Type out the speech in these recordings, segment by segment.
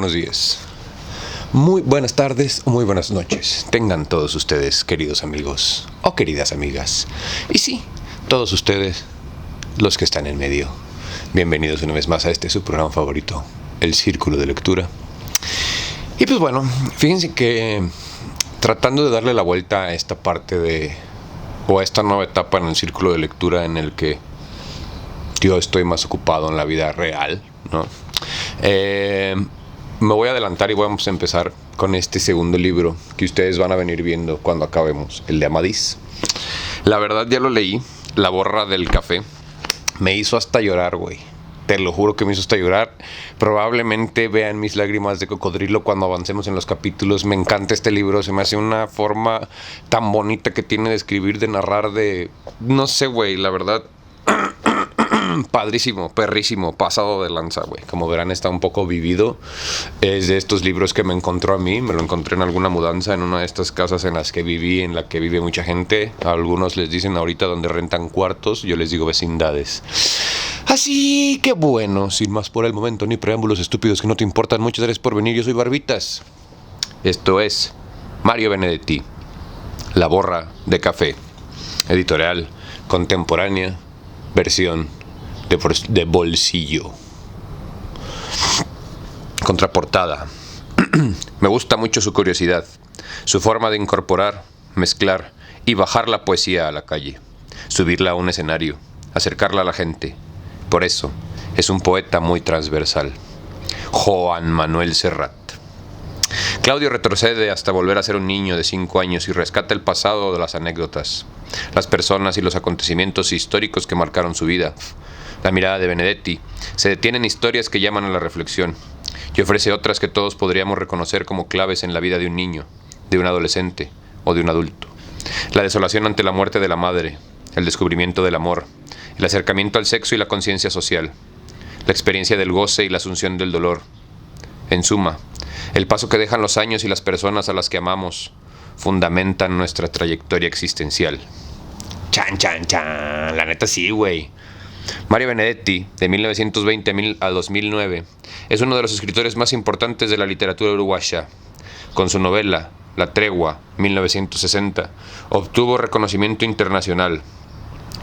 buenos días, muy buenas tardes o muy buenas noches. Tengan todos ustedes, queridos amigos o queridas amigas. Y sí, todos ustedes, los que están en medio. Bienvenidos una vez más a su programa favorito, El Círculo de Lectura. Y pues bueno, fíjense que tratando de darle la vuelta a esta parte o a esta nueva etapa en el Círculo de Lectura en el que yo estoy más ocupado en la vida real, ¿no? Me voy a adelantar y vamos a empezar con este segundo libro que ustedes van a venir viendo cuando acabemos, el de Amadís. La verdad ya lo leí, La borra del café. Me hizo hasta llorar, güey. Te lo juro que me hizo hasta llorar. Probablemente vean mis lágrimas de cocodrilo cuando avancemos en los capítulos. Me encanta este libro. Se me hace una forma tan bonita que tiene de escribir, de narrar, de... No sé, güey, la verdad... Padrísimo, perrísimo, pasado de lanza, güey. Como verán, está un poco vivido. Es de estos libros que me encontró a mí. Me lo encontré en alguna mudanza, en una de estas casas en las que viví, en la que vive mucha gente. A algunos les dicen ahorita donde rentan cuartos. Yo les digo vecindades. Así que bueno, sin más por el momento, ni preámbulos estúpidos que no te importan. Muchas gracias por venir. Yo soy Barbitas. Esto es Mario Benedetti, La borra de café. Editorial Contemporánea, versión de bolsillo. Contraportada. Me gusta mucho su curiosidad, su forma de incorporar, mezclar y bajar la poesía a la calle, subirla a un escenario, acercarla a la gente. Por eso, es un poeta muy transversal. Joan Manuel Serrat. Claudio retrocede hasta volver a ser un niño de 5 años y rescata el pasado de las anécdotas, las personas y los acontecimientos históricos que marcaron su vida. La mirada de Benedetti se detiene en historias que llaman a la reflexión y ofrece otras que todos podríamos reconocer como claves en la vida de un niño, de un adolescente o de un adulto. La desolación ante la muerte de la madre, el descubrimiento del amor, el acercamiento al sexo y la conciencia social, la experiencia del goce y la asunción del dolor. En suma, el paso que dejan los años y las personas a las que amamos fundamentan nuestra trayectoria existencial. Chan, chan, chan. La neta sí, güey. Mario Benedetti, de 1920 a 2009, es uno de los escritores más importantes de la literatura uruguaya. Con su novela, La tregua, 1960, obtuvo reconocimiento internacional.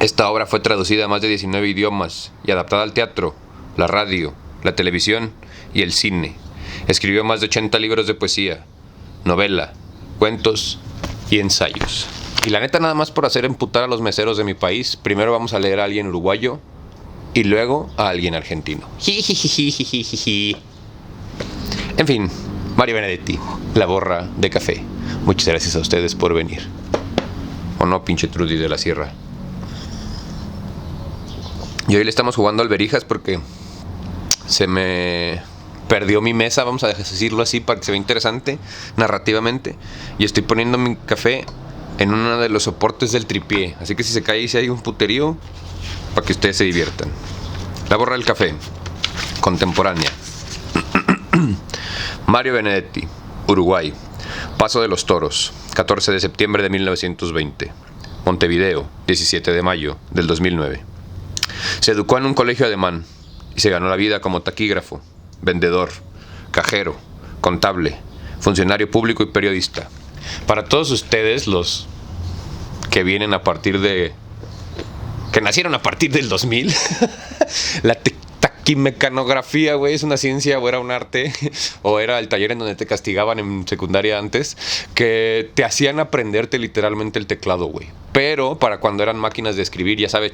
Esta obra fue traducida a más de 19 idiomas y adaptada al teatro, la radio, la televisión y el cine. Escribió más de 80 libros de poesía, novela, cuentos y ensayos. Y la neta, nada más por hacer emputar a los meseros de mi país, primero vamos a leer a alguien uruguayo y luego a alguien argentino. En fin, Mario Benedetti, La borra de café. Muchas gracias a ustedes por venir. ¿O no, pinche Trudy de la Sierra? Y hoy le estamos jugando al Berijas porque se me perdió mi mesa, vamos a decirlo así para que se vea interesante narrativamente. Y estoy poniendo mi café en uno de los soportes del tripié. Así que si se cae y si hay un puterío, para que ustedes se diviertan. La borra del café. Contemporánea. Mario Benedetti, Uruguay. Paso de los Toros, 14 de septiembre de 1920. Montevideo, 17 de mayo del 2009. Se educó en un colegio alemán y se ganó la vida como taquígrafo, vendedor, cajero, contable, funcionario público y periodista. Para todos ustedes, los que vienen a partir de... que nacieron a partir del 2000, la taquimecanografía, güey, es una ciencia o era un arte, o era el taller en donde te castigaban en secundaria antes, que te hacían aprenderte literalmente el teclado, güey. Pero para cuando eran máquinas de escribir, ya sabes...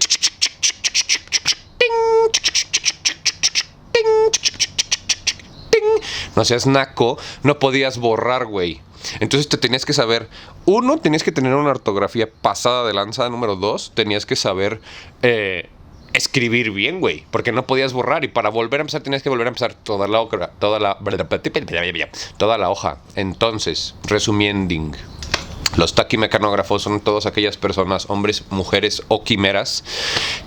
No seas naco, no podías borrar, güey. Entonces te tenías que saber, uno, tenías que tener una ortografía pasada de lanza. Número 2, tenías que saber escribir bien, güey, porque no podías borrar. Y para volver a empezar tenías que volver a empezar toda la hoja. Entonces, resumiendo, los taquimecanógrafos son todas aquellas personas, hombres, mujeres o quimeras,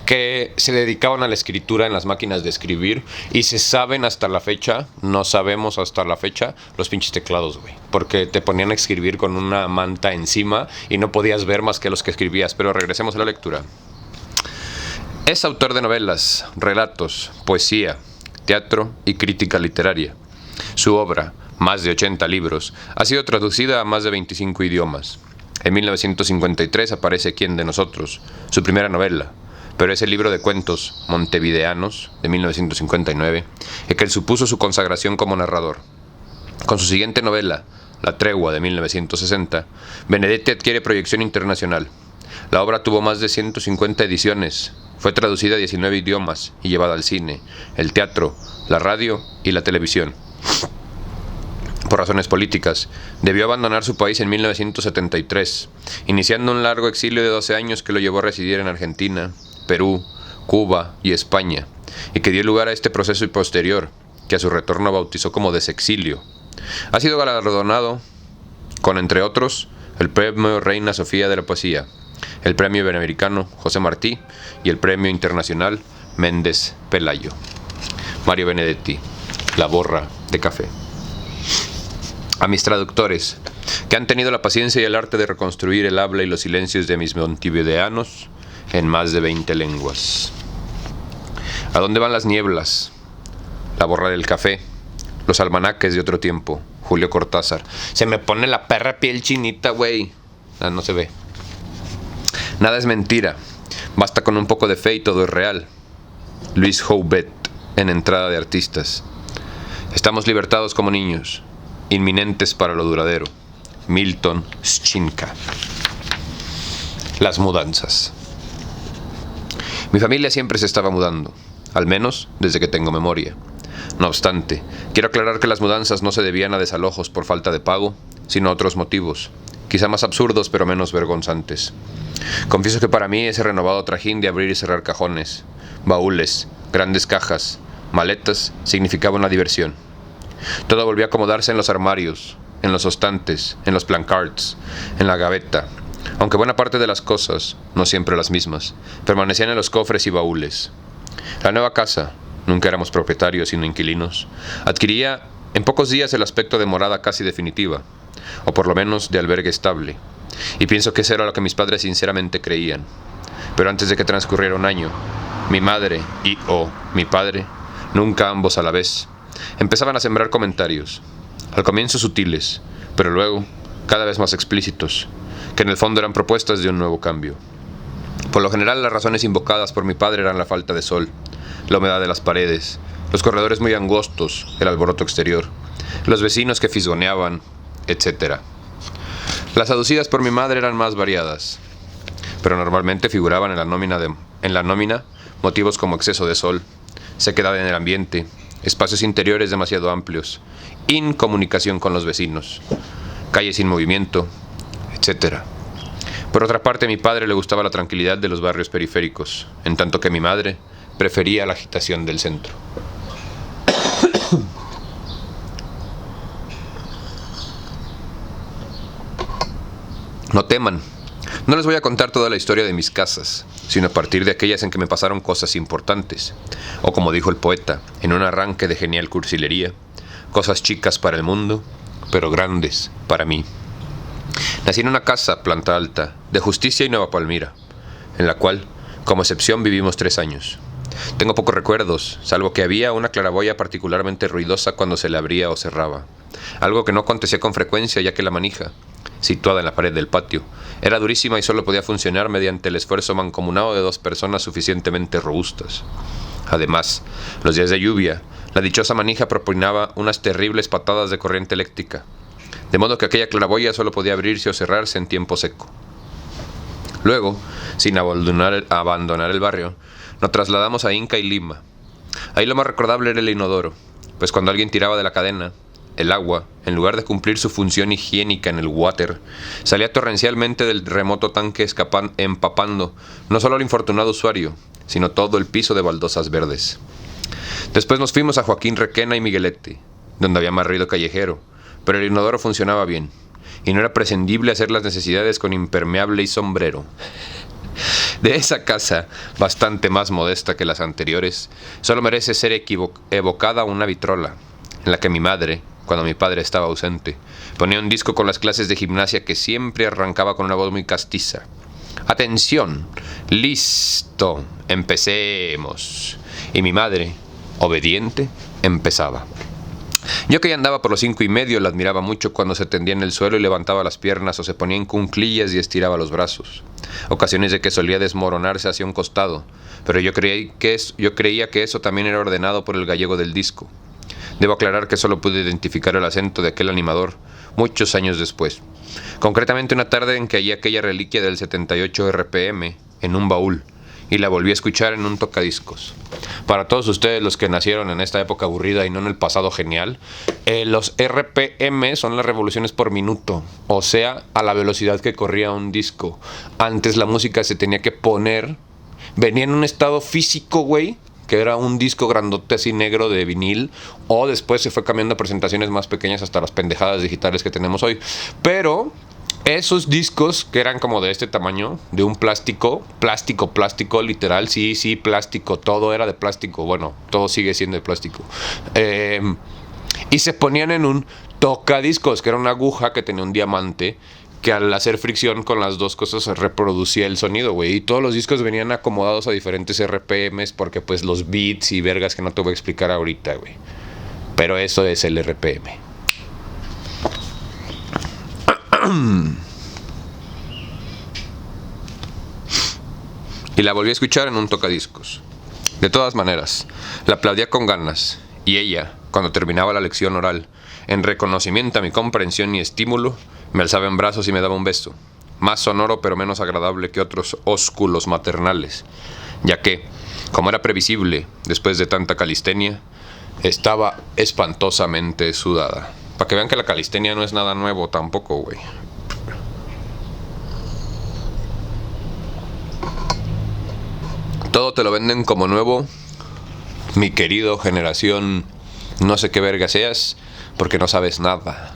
que se dedicaban a la escritura en las máquinas de escribir. Y se saben hasta la fecha, no sabemos hasta la fecha, los pinches teclados, güey. Porque te ponían a escribir con una manta encima y no podías ver más que los que escribías. Pero regresemos a la lectura. Es autor de novelas, relatos, poesía, teatro y crítica literaria. Su obra, más de 80 libros, ha sido traducida a más de 25 idiomas. En 1953 aparece ¿Quién de nosotros?, su primera novela, pero es el libro de cuentos Montevideanos, de 1959, el que supuso su consagración como narrador. Con su siguiente novela, La tregua, de 1960, Benedetti adquiere proyección internacional. La obra tuvo más de 150 ediciones, fue traducida a 19 idiomas y llevada al cine, el teatro, la radio y la televisión. Por razones políticas, debió abandonar su país en 1973, iniciando un largo exilio de 12 años que lo llevó a residir en Argentina, Perú, Cuba y España, y que dio lugar a este proceso posterior, que a su retorno bautizó como desexilio. Ha sido galardonado con, entre otros, el Premio Reina Sofía de la Poesía, el Premio Iberoamericano José Martí y el Premio Internacional Méndez Pelayo. Mario Benedetti, La borra de café. A mis traductores, que han tenido la paciencia y el arte de reconstruir el habla y los silencios de mis montevideanos en más de 20 lenguas. ¿A dónde van las nieblas? La borra del café. Los almanaques de otro tiempo. Julio Cortázar. Se me pone la perra piel chinita, güey. No se ve. Nada es mentira. Basta con un poco de fe y todo es real. Luis Jouvet, en Entrada de Artistas. Estamos libertados como niños, inminentes para lo duradero. Milton Schinka. Las mudanzas. Mi familia siempre se estaba mudando, al menos desde que tengo memoria. No obstante, quiero aclarar que las mudanzas no se debían a desalojos por falta de pago, sino a otros motivos, quizá más absurdos pero menos vergonzantes. Confieso que para mí ese renovado trajín de abrir y cerrar cajones, baúles, grandes cajas, maletas, significaba una diversión. Todo volvió a acomodarse en los armarios, en los estantes, en los placards, en la gaveta, aunque buena parte de las cosas, no siempre las mismas, permanecían en los cofres y baúles. La nueva casa, nunca éramos propietarios sino inquilinos, adquiría en pocos días el aspecto de morada casi definitiva, o por lo menos de albergue estable, y pienso que eso era lo que mis padres sinceramente creían. Pero antes de que transcurriera un año, mi madre y mi padre, nunca ambos a la vez, empezaban a sembrar comentarios, al comienzo sutiles, pero luego cada vez más explícitos, que en el fondo eran propuestas de un nuevo cambio. Por lo general, las razones invocadas por mi padre eran la falta de sol, la humedad de las paredes, los corredores muy angostos, el alboroto exterior, los vecinos que fisgoneaban, etc. Las aducidas por mi madre eran más variadas, pero normalmente figuraban en la nómina motivos como exceso de sol, sequedad en el ambiente, espacios interiores demasiado amplios, incomunicación con los vecinos, calles sin movimiento, etc. Por otra parte, a mi padre le gustaba la tranquilidad de los barrios periféricos, en tanto que mi madre prefería la agitación del centro. No teman, no les voy a contar toda la historia de mis casas, sino a partir de aquellas en que me pasaron cosas importantes, o como dijo el poeta, en un arranque de genial cursilería, cosas chicas para el mundo, pero grandes para mí. Nací en una casa, planta alta, de Justicia y Nueva Palmira, en la cual, como excepción, vivimos 3 años. Tengo pocos recuerdos, salvo que había una claraboya particularmente ruidosa cuando se le abría o cerraba, algo que no acontecía con frecuencia ya que la manija, situada en la pared del patio, era durísima y solo podía funcionar mediante el esfuerzo mancomunado de 2 personas suficientemente robustas. Además, los días de lluvia, la dichosa manija propinaba unas terribles patadas de corriente eléctrica, de modo que aquella claraboya solo podía abrirse o cerrarse en tiempo seco. Luego, sin abandonar el barrio, nos trasladamos a Inca y Lima. Ahí lo más recordable era el inodoro, pues cuando alguien tiraba de la cadena, el agua, en lugar de cumplir su función higiénica en el water, salía torrencialmente del remoto tanque empapando no solo al infortunado usuario, sino todo el piso de baldosas verdes. Después nos fuimos a Joaquín Requena y Miguelete, donde había más ruido callejero, pero el inodoro funcionaba bien, y no era prescindible hacer las necesidades con impermeable y sombrero. De esa casa, bastante más modesta que las anteriores, solo merece ser evocada una vitrola, en la que mi madre, cuando mi padre estaba ausente, ponía un disco con las clases de gimnasia que siempre arrancaba con una voz muy castiza. ¡Atención! ¡Listo! ¡Empecemos! Y mi madre, obediente, empezaba. Yo que ya andaba por los 5:30 la admiraba mucho cuando se tendía en el suelo y levantaba las piernas o se ponía en cunclillas y estiraba los brazos. Ocasiones de que solía desmoronarse hacia un costado, pero yo creía que eso también era ordenado por el gallego del disco. Debo aclarar que solo pude identificar el acento de aquel animador muchos años después. Concretamente una tarde en que hallé aquella reliquia del 78 RPM en un baúl y la volví a escuchar en un tocadiscos. Para todos ustedes los que nacieron en esta época aburrida y no en el pasado genial, los RPM son las revoluciones por minuto, o sea, a la velocidad que corría un disco. Antes la música se tenía que poner, venía en un estado físico, güey, que era un disco grandote así negro de vinil, o después se fue cambiando a presentaciones más pequeñas hasta las pendejadas digitales que tenemos hoy. Pero esos discos que eran como de este tamaño, de un plástico, literal, sí, plástico, todo era de plástico, bueno, todo sigue siendo de plástico. Y se ponían en un tocadiscos, que era una aguja que tenía un diamante, que al hacer fricción con las dos cosas reproducía el sonido, güey. Y todos los discos venían acomodados a diferentes RPMs, porque pues los beats y vergas que no te voy a explicar ahorita, güey. Pero eso es el RPM. Y la volví a escuchar en un tocadiscos. De todas maneras, la aplaudía con ganas, y ella, cuando terminaba la lección oral, en reconocimiento a mi comprensión y estímulo, me alzaba en brazos y me daba un beso, más sonoro pero menos agradable que otros ósculos maternales, ya que, como era previsible, después de tanta calistenia, estaba espantosamente sudada. Para que vean que la calistenia no es nada nuevo tampoco, güey. Todo te lo venden como nuevo, mi querido generación, no sé qué verga seas, porque no sabes nada.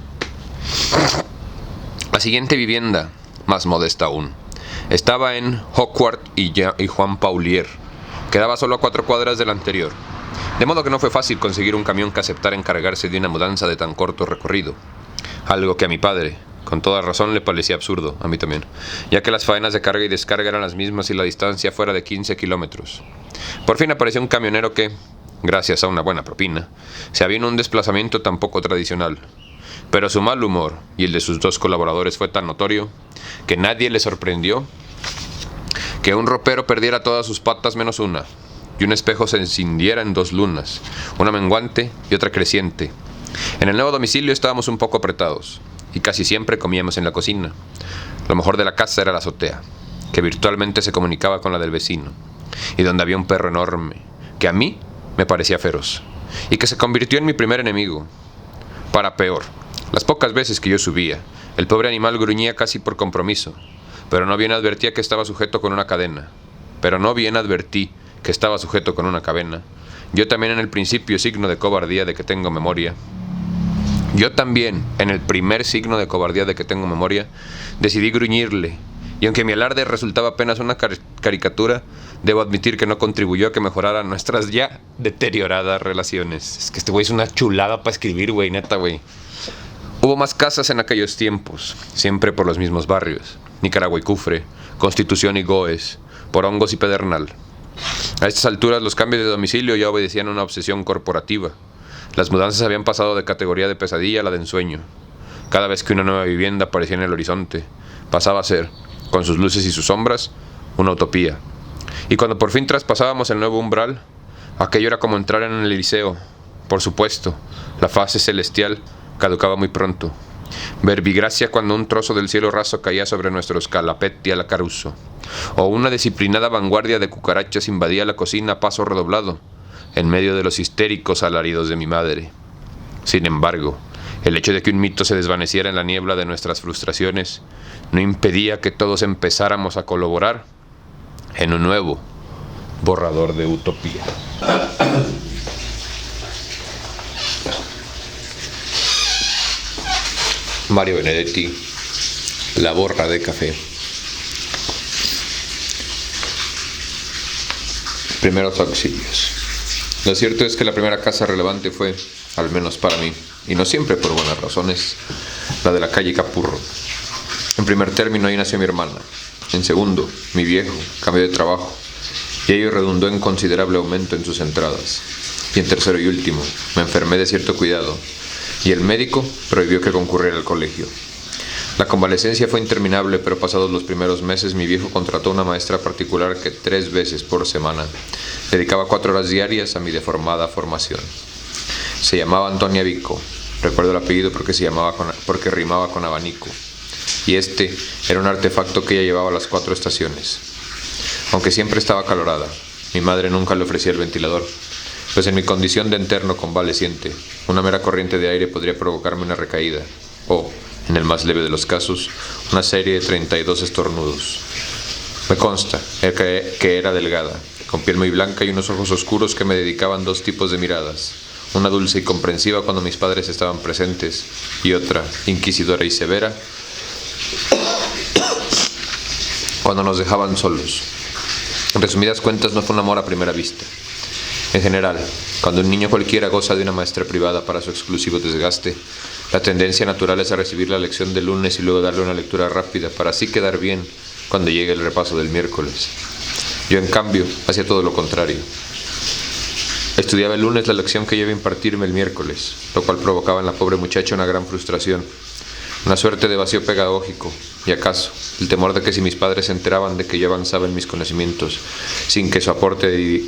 La siguiente vivienda, más modesta aún, estaba en Hocquart y Juan Paulier. Quedaba solo a 4 cuadras de la anterior. De modo que no fue fácil conseguir un camión que aceptara encargarse de una mudanza de tan corto recorrido. Algo que a mi padre, con toda razón, le parecía absurdo, a mí también, ya que las faenas de carga y descarga eran las mismas y la distancia fuera de 15 kilómetros. Por fin apareció un camionero que, gracias a una buena propina, se avino un desplazamiento tan poco tradicional. Pero su mal humor y el de sus 2 colaboradores fue tan notorio que nadie le sorprendió que un ropero perdiera todas sus patas menos una, y un espejo se encendiera en 2 lunas, una menguante y otra creciente. En el nuevo domicilio estábamos un poco apretados, y casi siempre comíamos en la cocina. Lo mejor de la casa era la azotea, que virtualmente se comunicaba con la del vecino, y donde había un perro enorme, que a mí me parecía feroz, y que se convirtió en mi primer enemigo. Para peor, las pocas veces que yo subía, el pobre animal gruñía casi por compromiso, pero no bien advertí que estaba sujeto con una cadena. Yo también en el principio signo de cobardía de que tengo memoria. Decidí gruñirle, y aunque mi alarde resultaba apenas una caricatura, debo admitir que no contribuyó a que mejoraran nuestras ya deterioradas relaciones. Es que este güey es una chulada para escribir, güey, neta, güey. Hubo más casas en aquellos tiempos, siempre por los mismos barrios: Nicaragua y Cufre, Constitución y Goes, Porongos y Pedernal. A estas alturas los cambios de domicilio ya obedecían a una obsesión corporativa. Las mudanzas habían pasado de categoría de pesadilla a la de ensueño. Cada vez que una nueva vivienda aparecía en el horizonte, pasaba a ser, con sus luces y sus sombras, una utopía. Y cuando por fin traspasábamos el nuevo umbral, aquello era como entrar en el liceo. Por supuesto, la fase celestial caducaba muy pronto. Verbigracia cuando un trozo del cielo raso caía sobre nuestro escalapetti a la Caruso, o una disciplinada vanguardia de cucarachas invadía la cocina a paso redoblado, en medio de los histéricos alaridos de mi madre. Sin embargo, el hecho de que un mito se desvaneciera en la niebla de nuestras frustraciones no impedía que todos empezáramos a colaborar en un nuevo borrador de utopía. Mario Benedetti, La borra de café. Primeros auxilios. Lo cierto es que la primera casa relevante fue, al menos para mí, y no siempre por buenas razones, la de la calle Capurro. En primer término, ahí nació mi hermana. En segundo, mi viejo cambió de trabajo, y ello redundó en considerable aumento en sus entradas. Y en tercero y último, me enfermé de cierto cuidado, y el médico prohibió que concurriera al colegio. La convalecencia fue interminable, pero pasados los primeros meses mi viejo contrató una maestra particular que 3 veces por semana dedicaba 4 horas diarias a mi deformada formación. Se llamaba Antonia Vico. Recuerdo el apellido porque rimaba con abanico. Y este era un artefacto que ella llevaba a las 4 estaciones. Aunque siempre estaba acalorada, mi madre nunca le ofrecía el ventilador, pues en mi condición de interno convaleciente, una mera corriente de aire podría provocarme una recaída, o, en el más leve de los casos, una serie de 32 estornudos. Me consta que era delgada, con piel muy blanca y unos ojos oscuros que me dedicaban 2 tipos de miradas, una dulce y comprensiva cuando mis padres estaban presentes, y otra, inquisidora y severa, cuando nos dejaban solos. En resumidas cuentas, no fue un amor a primera vista. En general, cuando un niño cualquiera goza de una maestra privada para su exclusivo desgaste, la tendencia natural es a recibir la lección del lunes y luego darle una lectura rápida para así quedar bien cuando llegue el repaso del miércoles. Yo, en cambio, hacía todo lo contrario. Estudiaba el lunes la lección que iba a impartirme el miércoles, lo cual provocaba en la pobre muchacha una gran frustración, una suerte de vacío pedagógico, y acaso el temor de que si mis padres se enteraban de que yo avanzaba en mis conocimientos sin que su aporte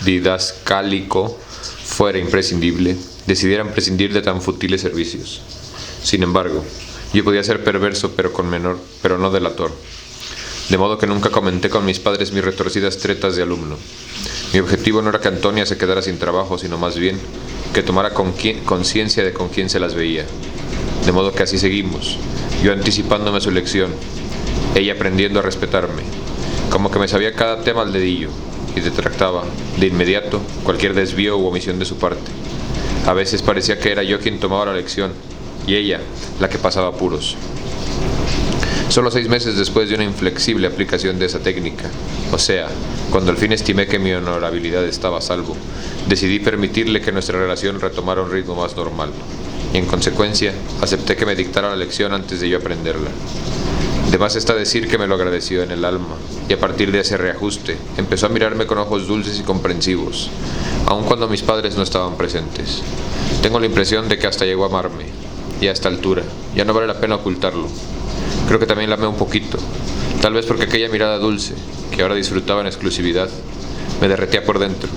didascálico fuera imprescindible, decidieran prescindir de tan futiles servicios. Sin embargo, yo podía ser perverso pero no delator, de modo que nunca comenté con mis padres mis retorcidas tretas de alumno. Mi objetivo no era que Antonia se quedara sin trabajo, sino más bien que tomara conciencia de con quién se las veía. De modo que así seguimos, yo anticipándome a su lección, ella aprendiendo a respetarme, como que me sabía cada tema al dedillo, y detractaba, de inmediato, cualquier desvío u omisión de su parte. A veces parecía que era yo quien tomaba la lección, y ella la que pasaba apuros. Solo 6 meses después de una inflexible aplicación de esa técnica, o sea, cuando al fin estimé que mi honorabilidad estaba a salvo, decidí permitirle que nuestra relación retomara un ritmo más normal, y en consecuencia acepté que me dictara la lección antes de yo aprenderla. De más está decir que me lo agradeció en el alma, y a partir de ese reajuste empezó a mirarme con ojos dulces y comprensivos, aun cuando mis padres no estaban presentes. Tengo la impresión de que hasta llegó a amarme, y a esta altura ya no vale la pena ocultarlo. Creo que también la amé un poquito, tal vez porque aquella mirada dulce, que ahora disfrutaba en exclusividad, me derretía por dentro.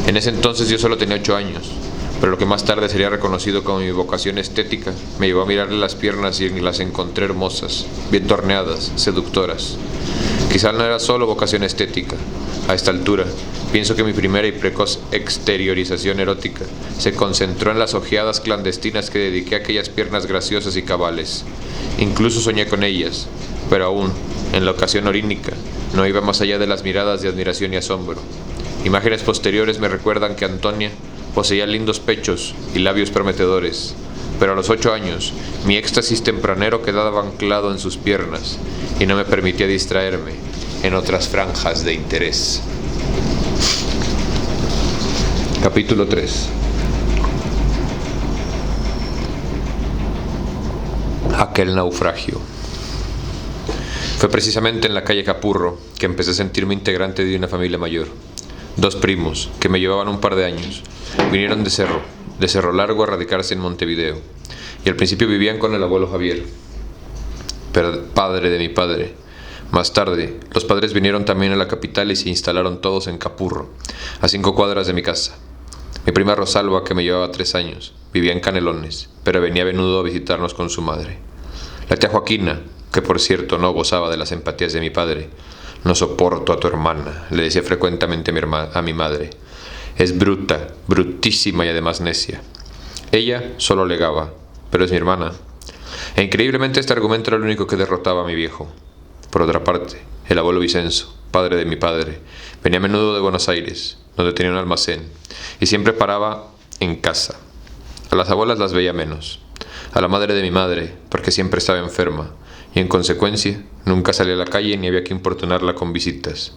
En ese entonces yo solo tenía 8 años, pero lo que más tarde sería reconocido como mi vocación estética me llevó a mirarle las piernas y las encontré hermosas, bien torneadas, seductoras. Quizá no era solo vocación estética. A esta altura, pienso que mi primera y precoz exteriorización erótica se concentró en las ojeadas clandestinas que dediqué a aquellas piernas graciosas y cabales. Incluso soñé con ellas, pero aún, en la ocasión orínica, no iba más allá de las miradas de admiración y asombro. Imágenes posteriores me recuerdan que Antonia poseía lindos pechos y labios prometedores, pero a los 8 años, mi éxtasis tempranero quedaba anclado en sus piernas y no me permitía distraerme en otras franjas de interés. Capítulo 3. Aquel naufragio. Fue precisamente en la calle Capurro que empecé a sentirme integrante de una familia mayor. 2 primos, que me llevaban un par de años, vinieron de Cerro Largo a radicarse en Montevideo, y al principio vivían con el abuelo Javier, pero padre de mi padre. Más tarde, los padres vinieron también a la capital y se instalaron todos en Capurro, a 5 cuadras de mi casa. Mi prima Rosalba, que me llevaba 3 años, vivía en Canelones, pero venía a menudo a visitarnos con su madre. La tía Joaquina, que por cierto no gozaba de las empatías de mi padre, «No soporto a tu hermana», le decía frecuentemente a mi madre. «Es bruta, brutísima y además necia». Ella solo alegaba, «pero es mi hermana». E increíblemente este argumento era el único que derrotaba a mi viejo. Por otra parte, el abuelo Vicenzo, padre de mi padre, venía a menudo de Buenos Aires, donde tenía un almacén, y siempre paraba en casa. A las abuelas las veía menos, a la madre de mi madre, porque siempre estaba enferma, y en consecuencia nunca salía a la calle ni había que importunarla con visitas.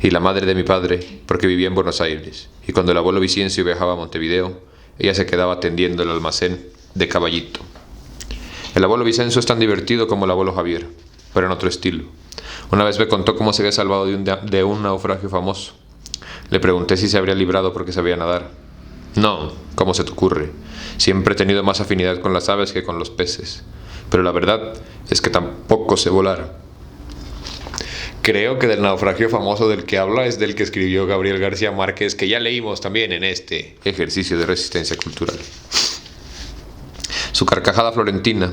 Y la madre de mi padre, porque vivía en Buenos Aires, y cuando el abuelo Vicencio viajaba a Montevideo, ella se quedaba atendiendo el almacén de Caballito. El abuelo Vicenzo es tan divertido como el abuelo Javier, pero en otro estilo. Una vez me contó cómo se había salvado de un naufragio famoso. Le pregunté si se habría librado porque sabía nadar. No, ¿cómo se te ocurre? Siempre he tenido más afinidad con las aves que con los peces. Pero la verdad es que tampoco sé volar. Creo que del naufragio famoso del que habla es del que escribió Gabriel García Márquez, que ya leímos también en este ejercicio de resistencia cultural. Su carcajada florentina.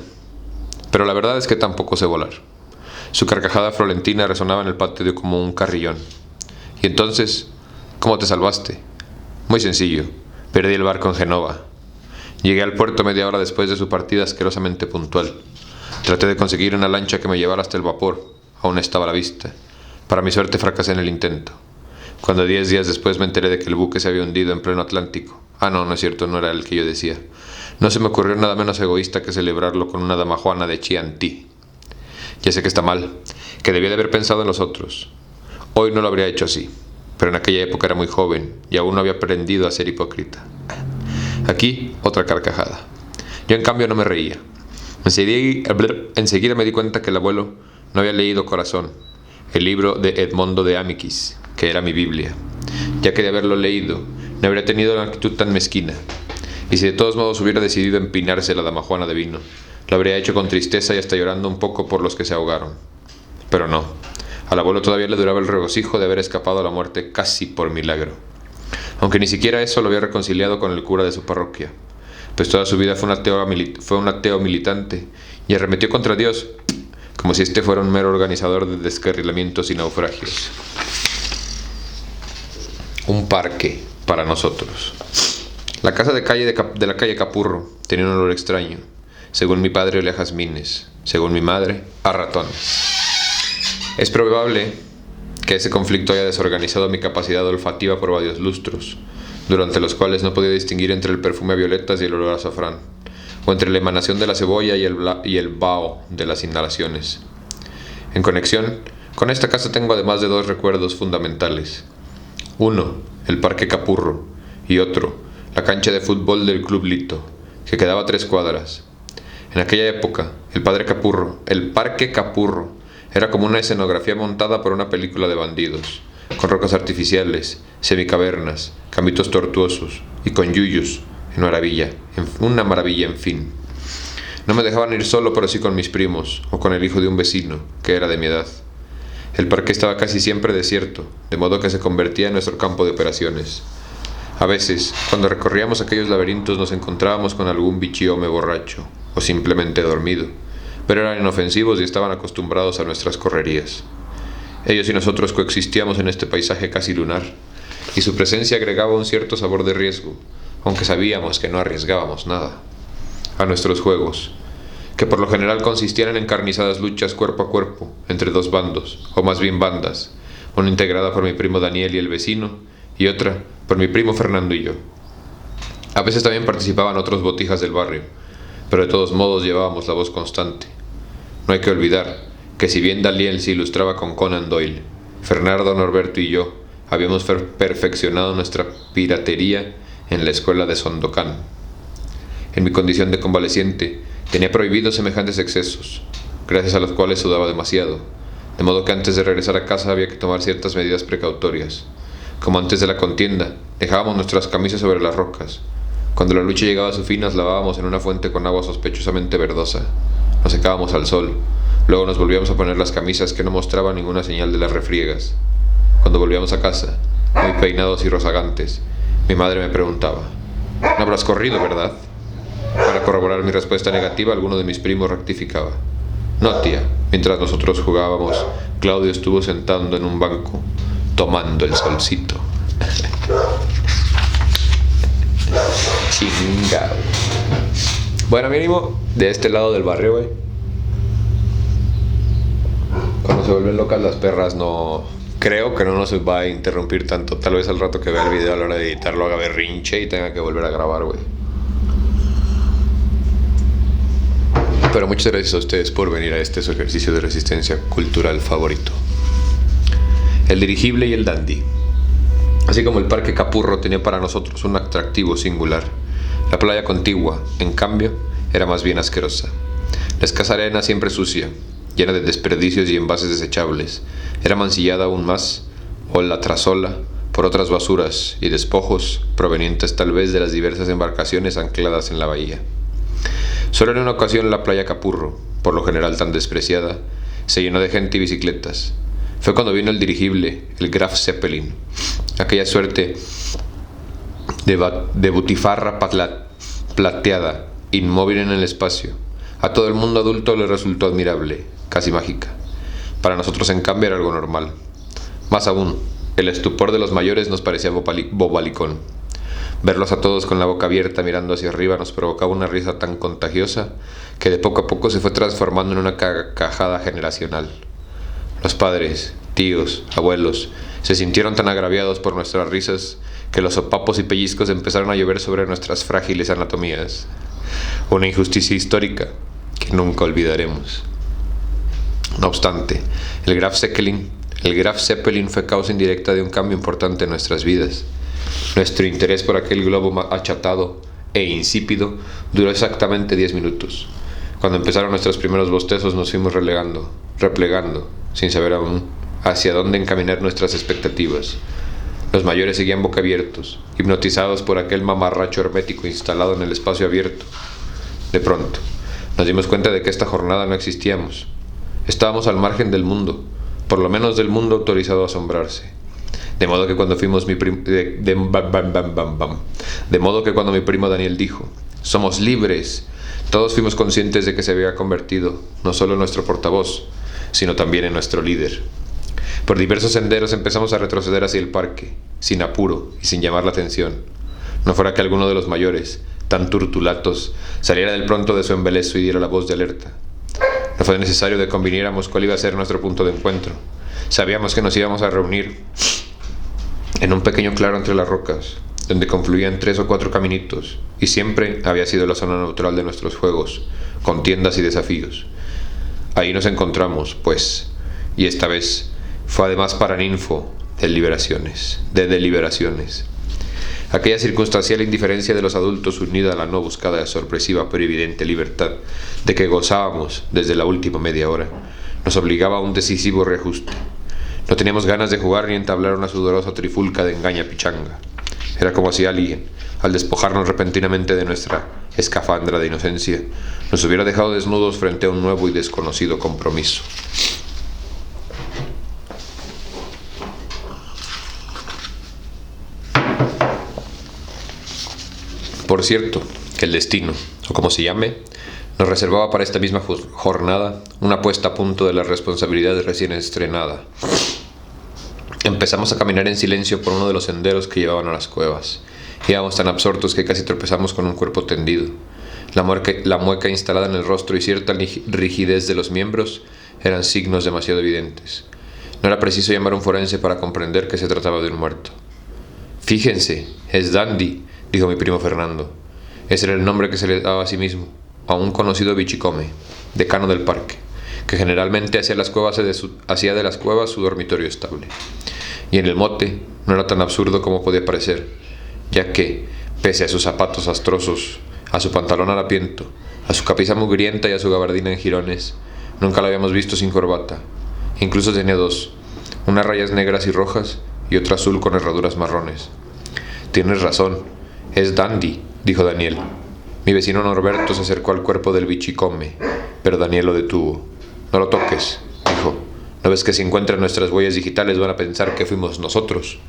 Pero la verdad es que tampoco sé volar. Su carcajada florentina resonaba en el patio como un carrillón. Y entonces, ¿cómo te salvaste? Muy sencillo. Perdí el barco en Génova. Llegué al puerto media hora después de su partida asquerosamente puntual. Traté de conseguir una lancha que me llevara hasta el vapor. Aún estaba a la vista. Para mi suerte fracasé en el intento. Cuando 10 días después me enteré de que el buque se había hundido en pleno Atlántico. No es cierto, no era el que yo decía. No se me ocurrió nada menos egoísta que celebrarlo con una damajuana de Chianti. Ya sé que está mal, que debía de haber pensado en los otros. Hoy no lo habría hecho así, pero en aquella época era muy joven y aún no había aprendido a ser hipócrita. Aquí, otra carcajada. Yo en cambio no me reía. Enseguida me di cuenta que el abuelo no había leído Corazón, el libro de Edmondo de Amicis, que era mi Biblia, ya que de haberlo leído no habría tenido una actitud tan mezquina. Y si de todos modos hubiera decidido empinarse la damajuana de vino, lo habría hecho con tristeza y hasta llorando un poco por los que se ahogaron. Pero no, al abuelo todavía le duraba el regocijo de haber escapado a la muerte casi por milagro. Aunque ni siquiera eso lo había reconciliado con el cura de su parroquia, pues toda su vida fue un ateo militante y arremetió contra Dios, como si este fuera un mero organizador de descarrilamientos y naufragios. Un parque para nosotros. La casa de la calle Capurro tenía un olor extraño. Según mi padre olía a jazmines, según mi madre a ratones. Es probable que ese conflicto haya desorganizado mi capacidad olfativa por varios lustros, durante los cuales no podía distinguir entre el perfume a violetas y el olor a azafrán, o entre la emanación de la cebolla y el vaho de las inhalaciones. En conexión con esta casa tengo además de 2 recuerdos fundamentales. Uno, el Parque Capurro, y otro, la cancha de fútbol del Club Lito, que quedaba a 3 cuadras. En aquella época, el Parque Capurro, era como una escenografía montada por una película de bandidos, con rocas artificiales, semicavernas, caminos tortuosos y con yuyos, una maravilla, en fin. No me dejaban ir solo, pero sí con mis primos, o con el hijo de un vecino, que era de mi edad. El parque estaba casi siempre desierto, de modo que se convertía en nuestro campo de operaciones. A veces, cuando recorríamos aquellos laberintos, nos encontrábamos con algún bichiome borracho, o simplemente dormido, pero eran inofensivos y estaban acostumbrados a nuestras correrías. Ellos y nosotros coexistíamos en este paisaje casi lunar, y su presencia agregaba un cierto sabor de riesgo, aunque sabíamos que no arriesgábamos nada, a nuestros juegos, que por lo general consistían en encarnizadas luchas cuerpo a cuerpo entre 2 bandos, o más bien bandas, una integrada por mi primo Daniel y el vecino, y otra por mi primo Fernando y yo. A veces también participaban otros botijas del barrio, pero de todos modos llevábamos la voz constante. No hay que olvidar que si bien Daniel se ilustraba con Conan Doyle, Fernando, Norberto y yo habíamos perfeccionado nuestra piratería en la escuela de Sandokan. En mi condición de convaleciente tenía prohibidos semejantes excesos, gracias a los cuales sudaba demasiado, de modo que antes de regresar a casa había que tomar ciertas medidas precautorias. Como antes de la contienda, dejábamos nuestras camisas sobre las rocas. Cuando la lucha llegaba a su fin, las lavábamos en una fuente con agua sospechosamente verdosa. Nos secábamos al sol. Luego nos volvíamos a poner las camisas que no mostraban ninguna señal de las refriegas. Cuando volvíamos a casa, muy peinados y rozagantes, mi madre me preguntaba: «No habrás corrido, ¿verdad?». Para corroborar mi respuesta negativa, alguno de mis primos rectificaba: «No, tía». Mientras nosotros jugábamos, Claudio estuvo sentado en un banco, tomando el solcito. Chingado. Bueno, mínimo, de este lado del barrio, güey, cuando se vuelven locas las perras, no creo que no nos va a interrumpir tanto. Tal vez al rato que vea el video a la hora de editarlo haga berrinche y tenga que volver a grabar, güey. Pero muchas gracias a ustedes por venir a este su ejercicio de resistencia cultural favorito. El dirigible y el dandy. Así como el Parque Capurro tenía para nosotros un atractivo singular, la playa contigua, en cambio, era más bien asquerosa. La escasa arena, siempre sucia, llena de desperdicios y envases desechables, era mancillada aún más, ola tras ola, por otras basuras y despojos provenientes tal vez de las diversas embarcaciones ancladas en la bahía. Solo en una ocasión la playa Capurro, por lo general tan despreciada, se llenó de gente y bicicletas. Fue cuando vino el dirigible, el Graf Zeppelin, aquella suerte de butifarra plateada, inmóvil en el espacio. A todo el mundo adulto le resultó admirable, casi mágica. Para nosotros, en cambio, era algo normal. Más aún, el estupor de los mayores nos parecía bobalicón. Verlos a todos con la boca abierta mirando hacia arriba nos provocaba una risa tan contagiosa que de poco a poco se fue transformando en una carcajada generacional. Los padres, tíos, abuelos se sintieron tan agraviados por nuestras risas que los sopapos y pellizcos empezaron a llover sobre nuestras frágiles anatomías. Una injusticia histórica que nunca olvidaremos. No obstante, el Graf Zeppelin fue causa indirecta de un cambio importante en nuestras vidas. Nuestro interés por aquel globo achatado e insípido duró exactamente 10 minutos. Cuando empezaron nuestros primeros bostezos nos fuimos replegando, sin saber aún hacia dónde encaminar nuestras expectativas. Los mayores seguían boquiabiertos, hipnotizados por aquel mamarracho hermético instalado en el espacio abierto. De pronto, nos dimos cuenta de que esta jornada no existíamos. Estábamos al margen del mundo, por lo menos del mundo autorizado a asombrarse. De modo que cuando mi primo Daniel dijo: «Somos libres», todos fuimos conscientes de que se había convertido no solo en nuestro portavoz, sino también en nuestro líder. Por diversos senderos empezamos a retroceder hacia el parque, sin apuro y sin llamar la atención. No fuera que alguno de los mayores, tan turtulatos, saliera del pronto de su embeleso y diera la voz de alerta. No fue necesario que conviniéramos cuál iba a ser nuestro punto de encuentro. Sabíamos que nos íbamos a reunir en un pequeño claro entre las rocas, donde confluían 3 o 4 caminitos, y siempre había sido la zona neutral de nuestros juegos, contiendas y desafíos. Ahí nos encontramos, pues, y esta vez fue además paraninfo de deliberaciones. Aquella circunstancial indiferencia de los adultos, unida a la no buscada, sorpresiva pero evidente libertad de que gozábamos desde la última media hora, nos obligaba a un decisivo reajuste. No teníamos ganas de jugar ni entablar una sudorosa trifulca de engaña pichanga. Era como si alguien, al despojarnos repentinamente de nuestra escafandra de inocencia, nos hubiera dejado desnudos frente a un nuevo y desconocido compromiso. Por cierto, que el destino, o como se llame, nos reservaba para esta misma jornada una puesta a punto de la responsabilidad recién estrenada. Empezamos a caminar en silencio por uno de los senderos que llevaban a las cuevas. Íbamos tan absortos que casi tropezamos con un cuerpo tendido. La mueca instalada en el rostro y cierta rigidez de los miembros eran signos demasiado evidentes. No era preciso llamar a un forense para comprender que se trataba de un muerto. «Fíjense, es Dandy», dijo mi primo Fernando. Ese era el nombre que se le daba a sí mismo, a un conocido bichicome, decano del parque, que generalmente hacía de las cuevas su dormitorio estable. Y en el mote no era tan absurdo como podía parecer, ya que, pese a sus zapatos astrosos, a su pantalón harapiento, a su camisa mugrienta y a su gabardina en jirones, nunca lo habíamos visto sin corbata. Incluso tenía 2, unas rayas negras y rojas y otra azul con herraduras marrones. «Tienes razón, es Dandy», dijo Daniel. Mi vecino Norberto se acercó al cuerpo del bichicome, pero Daniel lo detuvo. «No lo toques», dijo. «¿No ves que si encuentran nuestras huellas digitales van a pensar que fuimos nosotros?»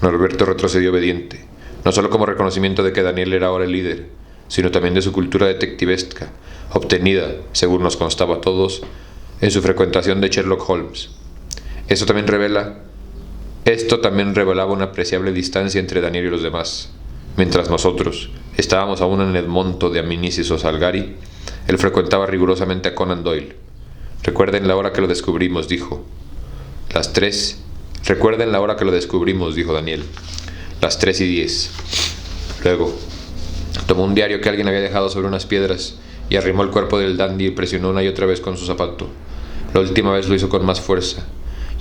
Norberto retrocedió obediente, no solo como reconocimiento de que Daniel era ahora el líder, sino también de su cultura detectivesca, obtenida, según nos constaba a todos, en su frecuentación de Sherlock Holmes. Esto también revelaba una apreciable distancia entre Daniel y los demás. Mientras nosotros estábamos aún en el monto de Aminisis o Salgari, él frecuentaba rigurosamente a Conan Doyle. «Recuerden la hora que lo descubrimos», dijo. «Recuerden la hora que lo descubrimos», dijo Daniel. «Las 3:10. Luego, tomó un diario que alguien había dejado sobre unas piedras y arrimó el cuerpo del dandy y presionó una y otra vez con su zapato. La última vez lo hizo con más fuerza,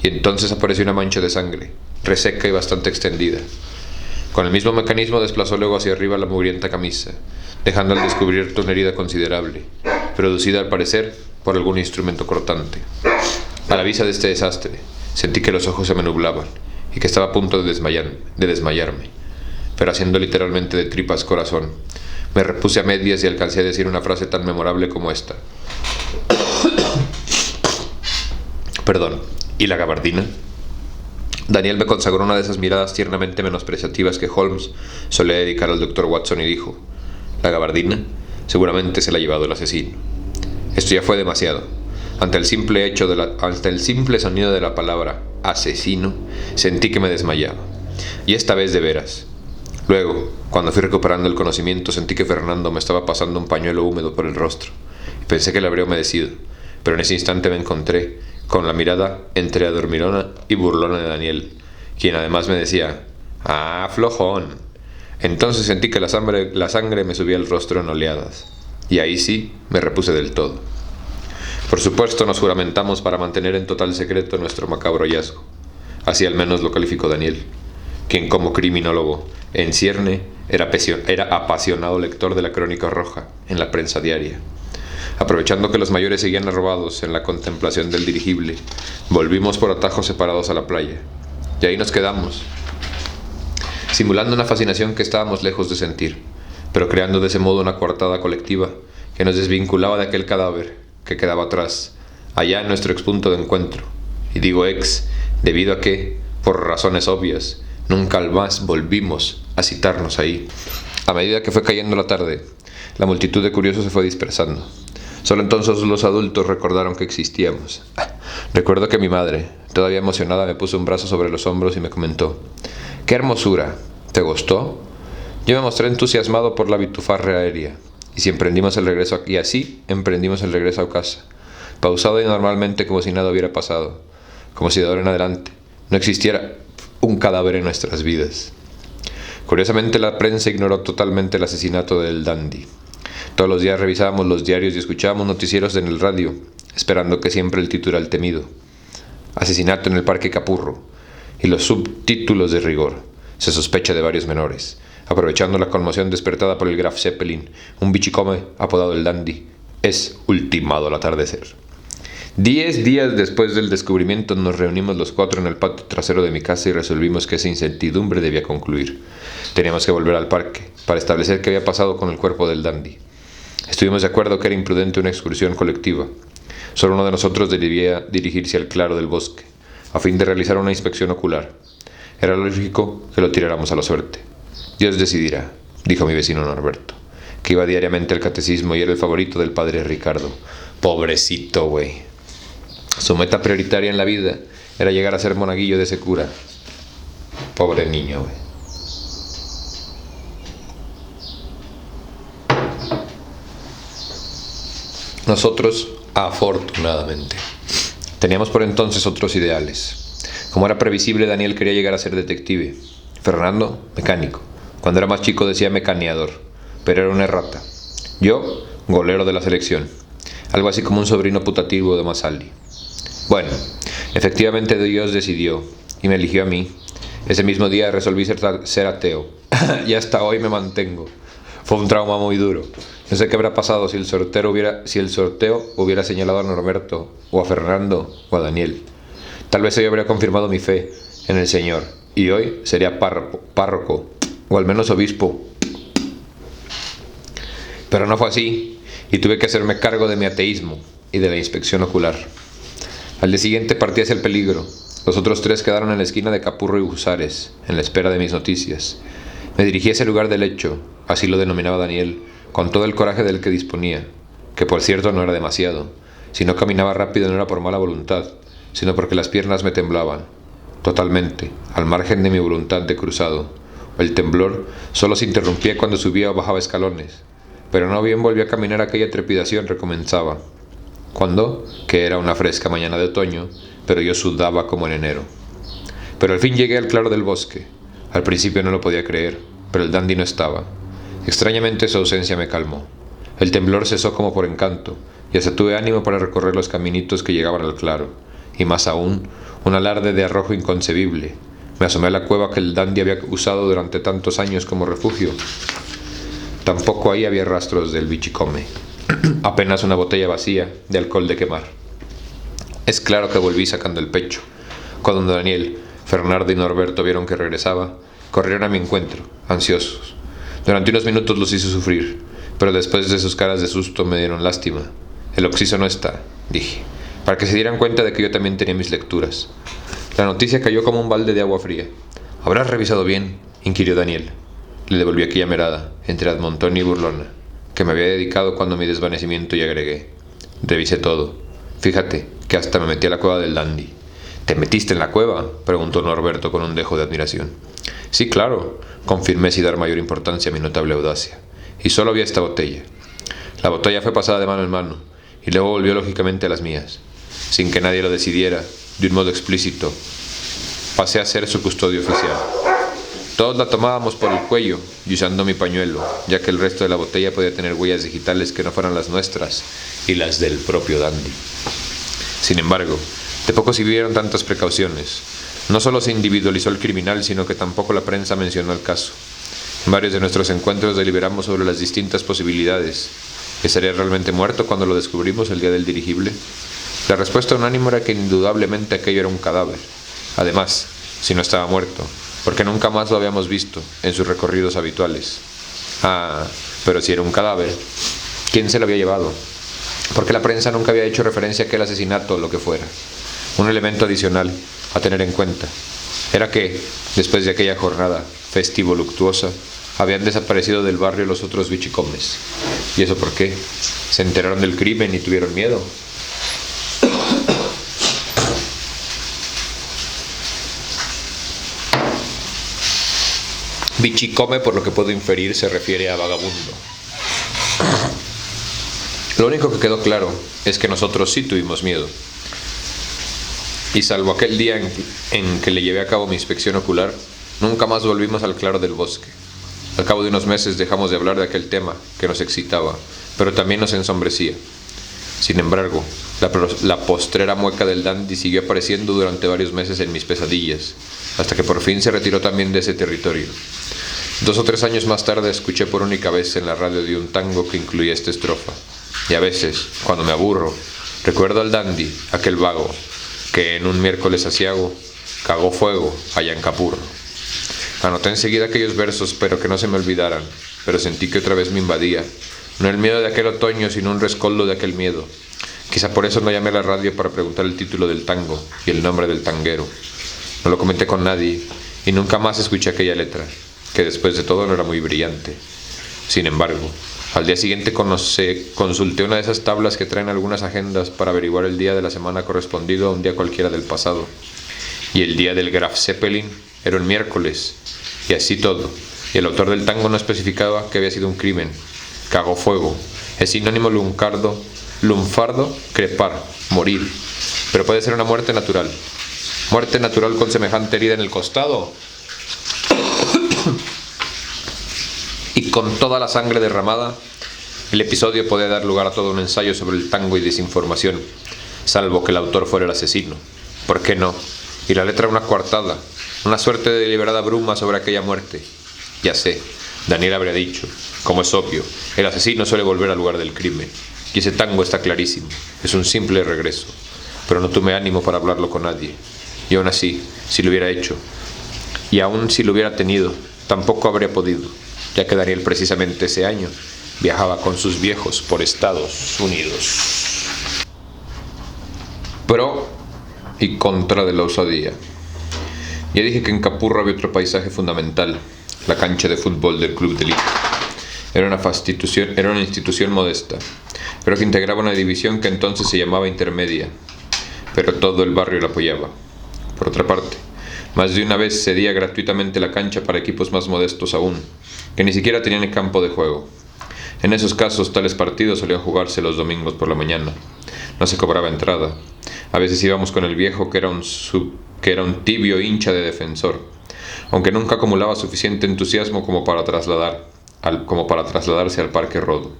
y entonces apareció una mancha de sangre, reseca y bastante extendida. Con el mismo mecanismo desplazó luego hacia arriba la mugrienta camisa, dejando al descubierto una herida considerable, producida al parecer por algún instrumento cortante. A la vista de este desastre, sentí que los ojos se me nublaban, y que estaba a punto de desmayarme, pero haciendo literalmente de tripas corazón, me repuse a medias y alcancé a decir una frase tan memorable como esta. Perdón, ¿y la gabardina? Daniel me consagró una de esas miradas tiernamente menospreciativas que Holmes solía dedicar al doctor Watson y dijo: ¿la gabardina? Seguramente se la ha llevado el asesino. Esto ya fue demasiado. Ante el simple sonido de la palabra asesino, sentí que me desmayaba. Y esta vez de veras. Luego, cuando fui recuperando el conocimiento, sentí que Fernando me estaba pasando un pañuelo húmedo por el rostro. Y pensé que le habría humedecido, pero en ese instante me encontré con la mirada entre adormilona y burlona de Daniel, quien además me decía: ¡ah, flojón! Entonces sentí que la sangre me subía al rostro en oleadas, y ahí sí me repuse del todo. Por supuesto nos juramentamos para mantener en total secreto nuestro macabro hallazgo. Así al menos lo calificó Daniel, quien como criminólogo en cierne era apasionado lector de la Crónica Roja en la prensa diaria. Aprovechando que los mayores seguían arrobados en la contemplación del dirigible, volvimos por atajos separados a la playa, y ahí nos quedamos, simulando una fascinación que estábamos lejos de sentir, pero creando de ese modo una coartada colectiva que nos desvinculaba de aquel cadáver que quedaba atrás, allá en nuestro expunto de encuentro, y digo debido a que, por razones obvias, nunca más volvimos a citarnos ahí. A medida que fue cayendo la tarde, la multitud de curiosos se fue dispersando. Solo entonces los adultos recordaron que existíamos. Recuerdo que mi madre, todavía emocionada, me puso un brazo sobre los hombros y me comentó: ¡qué hermosura! ¿Te gustó? Yo me mostré entusiasmado por la bitufarra aérea, y así emprendimos el regreso a casa, pausado y normalmente, como si nada hubiera pasado, como si de ahora en adelante no existiera un cadáver en nuestras vidas. Curiosamente, la prensa ignoró totalmente el asesinato del dandy. Todos los días revisábamos los diarios y escuchábamos noticieros en el radio, esperando que siempre el titular temido: asesinato en el Parque Capurro, y los subtítulos de rigor: se sospecha de varios menores. Aprovechando la conmoción despertada por el Graf Zeppelin, un bichicome apodado el dandy es ultimado al atardecer. 10 días después del descubrimiento nos reunimos los 4 en el patio trasero de mi casa y resolvimos que esa incertidumbre debía concluir. Teníamos que volver al parque para establecer qué había pasado con el cuerpo del dandy. Estuvimos de acuerdo que era imprudente una excursión colectiva. Solo uno de nosotros debía dirigirse al claro del bosque, a fin de realizar una inspección ocular. Era lógico que lo tiráramos a la suerte. Dios decidirá, dijo mi vecino Norberto, que iba diariamente al catecismo y era el favorito del padre Ricardo. Pobrecito, güey. Su meta prioritaria en la vida era llegar a ser monaguillo de ese cura. Pobre niño, güey. Nosotros, afortunadamente, teníamos por entonces otros ideales. Como era previsible, Daniel quería llegar a ser detective. Fernando, mecánico. Cuando era más chico decía mecaneador, pero era una errata. Yo, golero de la selección. Algo así como un sobrino putativo de Masalli. Bueno, efectivamente Dios decidió y me eligió a mí. Ese mismo día resolví ser ateo. Y hasta hoy me mantengo. Fue un trauma muy duro. No sé qué habrá pasado si el sorteo hubiera señalado a Norberto, o a Fernando, o a Daniel. Tal vez hoy habría confirmado mi fe en el Señor, y hoy sería párroco, o al menos obispo. Pero no fue así, y tuve que hacerme cargo de mi ateísmo y de la inspección ocular. Al día siguiente partí hacia el peligro. Los otros 3 quedaron en la esquina de Capurro y Husares, en la espera de mis noticias. Me dirigí a ese lugar del hecho, así lo denominaba Daniel, con todo el coraje del que disponía, que por cierto no era demasiado. Si no caminaba rápido no era por mala voluntad, sino porque las piernas me temblaban, totalmente, al margen de mi voluntad de cruzado. El temblor solo se interrumpía cuando subía o bajaba escalones, pero no bien volví a caminar aquella trepidación recomenzaba. Cuando, que era una fresca mañana de otoño, pero yo sudaba como en enero. Pero al fin llegué al claro del bosque. Al principio no lo podía creer, pero el dandy no estaba. Extrañamente su ausencia me calmó. El temblor cesó como por encanto, y hasta tuve ánimo para recorrer los caminitos que llegaban al claro, y más aún, un alarde de arrojo inconcebible. Me asomé a la cueva que el dandy había usado durante tantos años como refugio. Tampoco ahí había rastros del bichicome, apenas una botella vacía de alcohol de quemar. Es claro que volví sacando el pecho, cuando Daniel, Fernando y Norberto vieron que regresaba, corrieron a mi encuentro, ansiosos. Durante unos minutos los hice sufrir, pero después de sus caras de susto me dieron lástima. El occiso no está, dije, para que se dieran cuenta de que yo también tenía mis lecturas. La noticia cayó como un balde de agua fría. ¿Habrás revisado bien?, inquirió Daniel. Le devolví aquella mirada, entre admontón y burlona, que me había dedicado cuando mi desvanecimiento, y agregué: revisé todo. Fíjate que hasta me metí a la cueva del Dandy. ¿Te metiste en la cueva?, preguntó Norberto con un dejo de admiración. Sí, claro, confirmé sin dar mayor importancia a mi notable audacia. Y solo había esta botella. La botella fue pasada de mano en mano, y luego volvió lógicamente a las mías. Sin que nadie lo decidiera, de un modo explícito, pasé a ser su custodio oficial. Todos la tomábamos por el cuello y usando mi pañuelo, ya que el resto de la botella podía tener huellas digitales que no fueran las nuestras y las del propio Dandy. Sin embargo, de poco sirvieron tantas precauciones. No solo se individualizó el criminal, sino que tampoco la prensa mencionó el caso. En varios de nuestros encuentros deliberamos sobre las distintas posibilidades. ¿Estaría realmente muerto cuando lo descubrimos el día del dirigible? La respuesta unánime era que indudablemente aquello era un cadáver. Además, si no estaba muerto, porque nunca más lo habíamos visto en sus recorridos habituales. Ah, pero si era un cadáver, ¿quién se lo había llevado? Porque la prensa nunca había hecho referencia a aquel asesinato o lo que fuera. Un elemento adicional a tener en cuenta era que, después de aquella jornada festivo-luctuosa, habían desaparecido del barrio los otros bichicomes. ¿Y eso por qué? ¿Se enteraron del crimen y tuvieron miedo? Bichicome, por lo que puedo inferir, se refiere a vagabundo. Lo único que quedó claro es que nosotros sí tuvimos miedo. Y salvo aquel día en que le llevé a cabo mi inspección ocular, nunca más volvimos al claro del bosque. Al cabo de unos meses dejamos de hablar de aquel tema que nos excitaba, pero también nos ensombrecía. Sin embargo, la postrera mueca del Dandy siguió apareciendo durante varios meses en mis pesadillas, hasta que por fin se retiró también de ese territorio. 2 o 3 años más tarde escuché por única vez en la radio de un tango que incluía esta estrofa. Y a veces, cuando me aburro, recuerdo al Dandy, aquel vago, que en un miércoles aciago cagó fuego allá en Capurro. Anoté enseguida aquellos versos, pero que no se me olvidaran, pero sentí que otra vez me invadía, no el miedo de aquel otoño, sino un rescoldo de aquel miedo. Quizá por eso no llamé a la radio para preguntar el título del tango y el nombre del tanguero. No lo comenté con nadie, y nunca más escuché aquella letra, que después de todo no era muy brillante. Sin embargo, al día siguiente consulté una de esas tablas que traen algunas agendas para averiguar el día de la semana correspondido a un día cualquiera del pasado. Y el día del Graf Zeppelin era un miércoles, y así todo. Y el autor del tango no especificaba que había sido un crimen. Cagó fuego es sinónimo lunfardo, crepar, morir. Pero puede ser una muerte natural. Muerte natural con semejante herida en el costado y con toda la sangre derramada. El episodio podía dar lugar a todo un ensayo sobre el tango y desinformación, salvo que el autor fuera el asesino. ¿Por qué no? Y la letra una coartada, una suerte de deliberada bruma sobre aquella muerte. Ya sé, Daniel habría dicho, como es obvio, el asesino suele volver al lugar del crimen, y ese tango está clarísimo, es un simple regreso. Pero no tuve ánimo para hablarlo con nadie, y aún así, si lo hubiera hecho, y aún si lo hubiera tenido, tampoco habría podido, ya que Daniel precisamente ese año viajaba con sus viejos por Estados Unidos. Pro y contra de la osadía. Ya dije que en Capurro había otro paisaje fundamental, la cancha de fútbol del Club de Liga. Era una institución modesta, pero que integraba una división que entonces se llamaba intermedia, pero todo el barrio la apoyaba. Por otra parte, más de una vez cedía gratuitamente la cancha para equipos más modestos aún, que ni siquiera tenían campo de juego. En esos casos, tales partidos solían jugarse los domingos por la mañana. No se cobraba entrada. A veces íbamos con el viejo, que era un tibio hincha de Defensor, aunque nunca acumulaba suficiente entusiasmo como para trasladarse al Parque Rodo.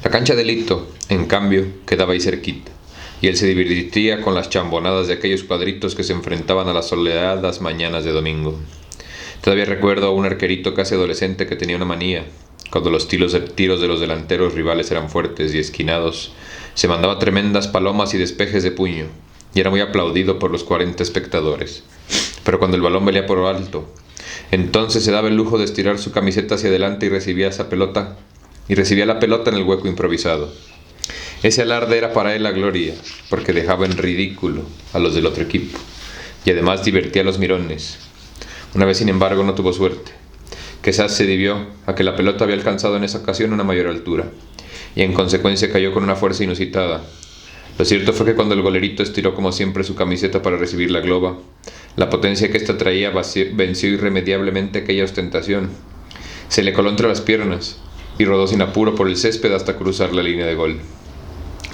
La cancha de Lito, en cambio, quedaba ahí cerquita, y él se divertía con las chambonadas de aquellos cuadritos que se enfrentaban a las soleadas mañanas de domingo. Todavía recuerdo a un arquerito casi adolescente que tenía una manía. Cuando los tiros de los delanteros rivales eran fuertes y esquinados, se mandaba tremendas palomas y despejes de puño, y era muy aplaudido por los 40 espectadores. pero cuando el balón valía por alto, entonces se daba el lujo de estirar su camiseta hacia adelante y recibía la pelota en el hueco improvisado. Ese alarde era para él la gloria, porque dejaba en ridículo a los del otro equipo, y además divertía a los mirones. Una vez, sin embargo, no tuvo suerte. Quizás se debió a que la pelota había alcanzado en esa ocasión una mayor altura, y en consecuencia cayó con una fuerza inusitada. Lo cierto fue que cuando el golerito estiró como siempre su camiseta para recibir la globa, la potencia que ésta traía venció irremediablemente aquella ostentación. Se le coló entre las piernas y rodó sin apuro por el césped hasta cruzar la línea de gol.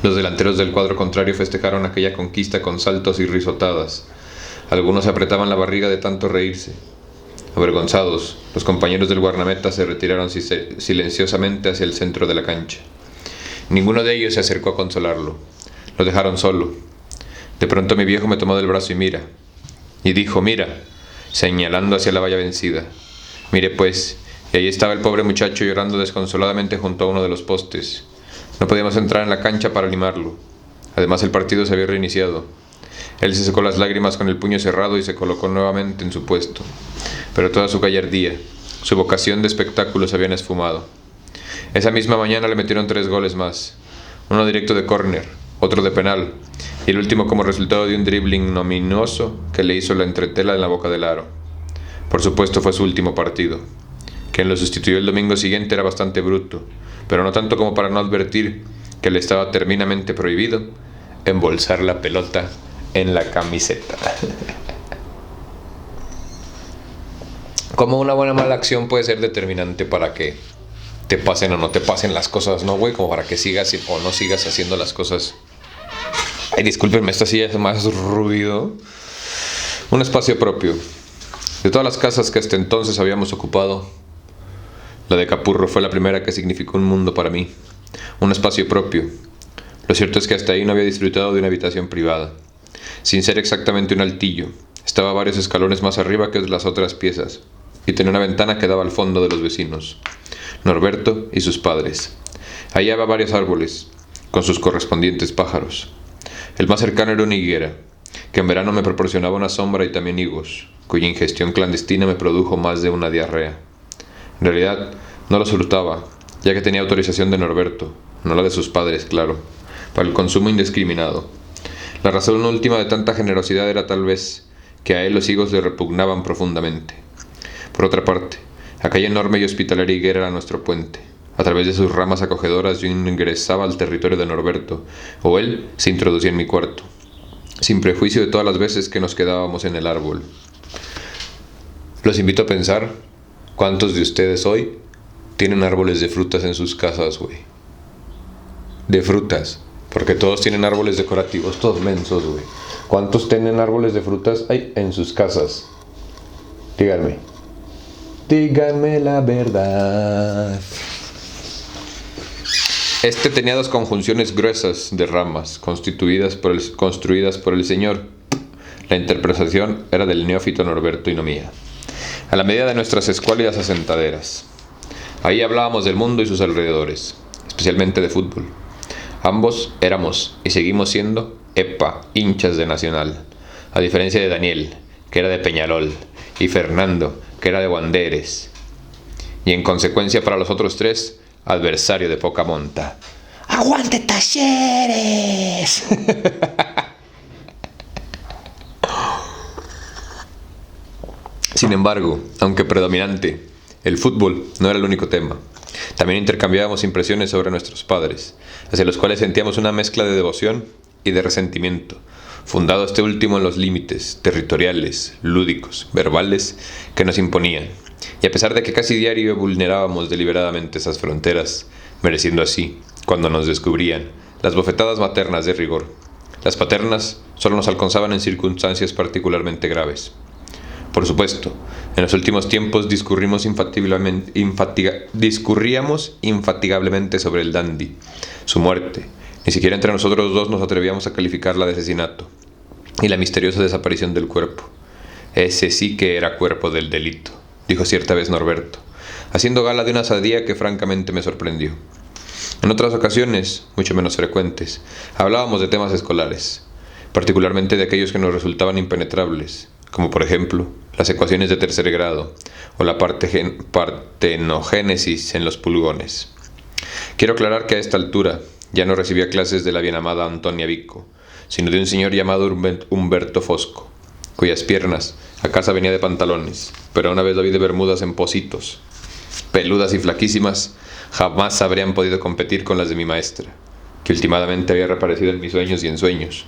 Los delanteros del cuadro contrario festejaron aquella conquista con saltos y risotadas. Algunos apretaban la barriga de tanto reírse. Avergonzados, los compañeros del guardameta se retiraron silenciosamente hacia el centro de la cancha. Ninguno de ellos se acercó a consolarlo. Lo dejaron solo. De pronto mi viejo me tomó del brazo y dijo, mira, señalando hacia la valla vencida. Miré pues, y allí estaba el pobre muchacho llorando desconsoladamente junto a uno de los postes. No podíamos entrar en la cancha para animarlo. Además el partido se había reiniciado. Él se secó las lágrimas con el puño cerrado y se colocó nuevamente en su puesto. Pero toda su gallardía, su vocación de espectáculo se habían esfumado. Esa misma mañana le metieron 3 goles más. Uno directo de córner, otro de penal, y el último como resultado de un dribbling ignominioso que le hizo la entretela en la boca del aro. Por supuesto fue su último partido. Quien lo sustituyó el domingo siguiente era bastante bruto, pero no tanto como para no advertir que le estaba terminantemente prohibido embolsar la pelota en la camiseta. Como una buena o mala acción puede ser determinante para que te pasen o no te pasen las cosas, ¿no, güey? Como para que sigas o no sigas haciendo las cosas. Ay, discúlpenme, esta silla es más ruido. Un espacio propio. De todas las casas que hasta entonces habíamos ocupado, la de Capurro fue la primera que significó un mundo para mí. Un espacio propio. Lo cierto es que hasta ahí no había disfrutado de una habitación privada. Sin ser exactamente un altillo, estaba varios escalones más arriba que las otras piezas, y tenía una ventana que daba al fondo de los vecinos, Norberto y sus padres. Allí había varios árboles, con sus correspondientes pájaros. El más cercano era una higuera, que en verano me proporcionaba una sombra y también higos, cuya ingestión clandestina me produjo más de una diarrea. En realidad, no los hurtaba, ya que tenía autorización de Norberto, no la de sus padres, claro, para el consumo indiscriminado. La razón última de tanta generosidad era tal vez que a él los higos le repugnaban profundamente. Por otra parte, aquella enorme y hospitalaria higuera era nuestro puente. A través de sus ramas acogedoras yo ingresaba al territorio de Norberto, o él se introducía en mi cuarto, sin prejuicio de todas las veces que nos quedábamos en el árbol. Los invito a pensar cuántos de ustedes hoy tienen árboles de frutas en sus casas, güey. De frutas, porque todos tienen árboles decorativos, todos mensos, güey. ¿Cuántos tienen árboles de frutas en sus casas? Díganme. Díganme la verdad. Este tenía 2 conjunciones gruesas de ramas, construidas por el señor. La interpretación era del neófito Norberto y no mía. A la medida de nuestras escuálidas asentaderas. Ahí hablábamos del mundo y sus alrededores, especialmente de fútbol. Ambos éramos, y seguimos siendo, hinchas de Nacional, a diferencia de Daniel, que era de Peñarol, y Fernando, que era de Wanderers, y en consecuencia para los otros 3, adversario de poca monta. ¡Aguante Talleres! Sin embargo, aunque predominante, el fútbol no era el único tema. También intercambiábamos impresiones sobre nuestros padres, hacia los cuales sentíamos una mezcla de devoción y de resentimiento, fundado este último en los límites territoriales, lúdicos, verbales que nos imponían, y a pesar de que casi diario vulnerábamos deliberadamente esas fronteras, mereciendo así, cuando nos descubrían, las bofetadas maternas de rigor. Las paternas solo nos alcanzaban en circunstancias particularmente graves. Por supuesto, en los últimos tiempos discurríamos infatigablemente sobre el dandy, su muerte. Ni siquiera entre nosotros 2 nos atrevíamos a calificarla de asesinato, y la misteriosa desaparición del cuerpo. Ese sí que era cuerpo del delito, dijo cierta vez Norberto, haciendo gala de una osadía que francamente me sorprendió. En otras ocasiones, mucho menos frecuentes, hablábamos de temas escolares, particularmente de aquellos que nos resultaban impenetrables, como por ejemplo las ecuaciones de tercer grado o la partenogénesis en los pulgones. Quiero aclarar que a esta altura ya no recibía clases de la bien amada Antonia Vico, sino de un señor llamado Humberto Fosco, cuyas piernas acaso venía de pantalones, pero una vez la vi de bermudas en pocitos. Peludas y flaquísimas, jamás habrían podido competir con las de mi maestra, que últimamente había reaparecido en mis sueños y ensueños,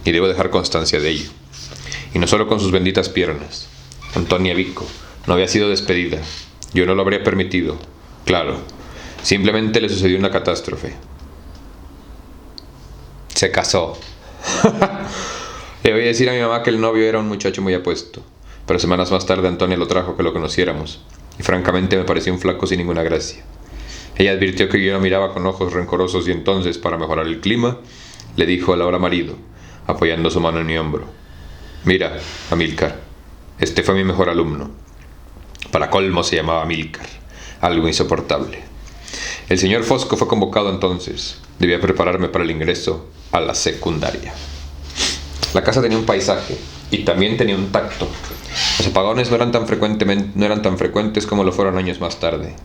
y debo dejar constancia de ello. Y no solo con sus benditas piernas. Antonia Vico no había sido despedida. Yo no lo habría permitido. Claro, simplemente le sucedió una catástrofe. Se casó. Le oí decir a mi mamá que el novio era un muchacho muy apuesto, pero semanas más tarde Antonia lo trajo que lo conociéramos, y francamente me pareció un flaco sin ninguna gracia. Ella advirtió que yo no miraba con ojos rencorosos y entonces, para mejorar el clima, le dijo al ahora marido, apoyando su mano en mi hombro: «Mira, Amílcar, este fue mi mejor alumno». Para colmo se llamaba Amílcar, algo insoportable. El señor Fosco fue convocado entonces. Debía prepararme para el ingreso a la secundaria. La casa tenía un paisaje y también tenía un tacto. Los apagones no eran tan frecuentes como lo fueron años más tarde,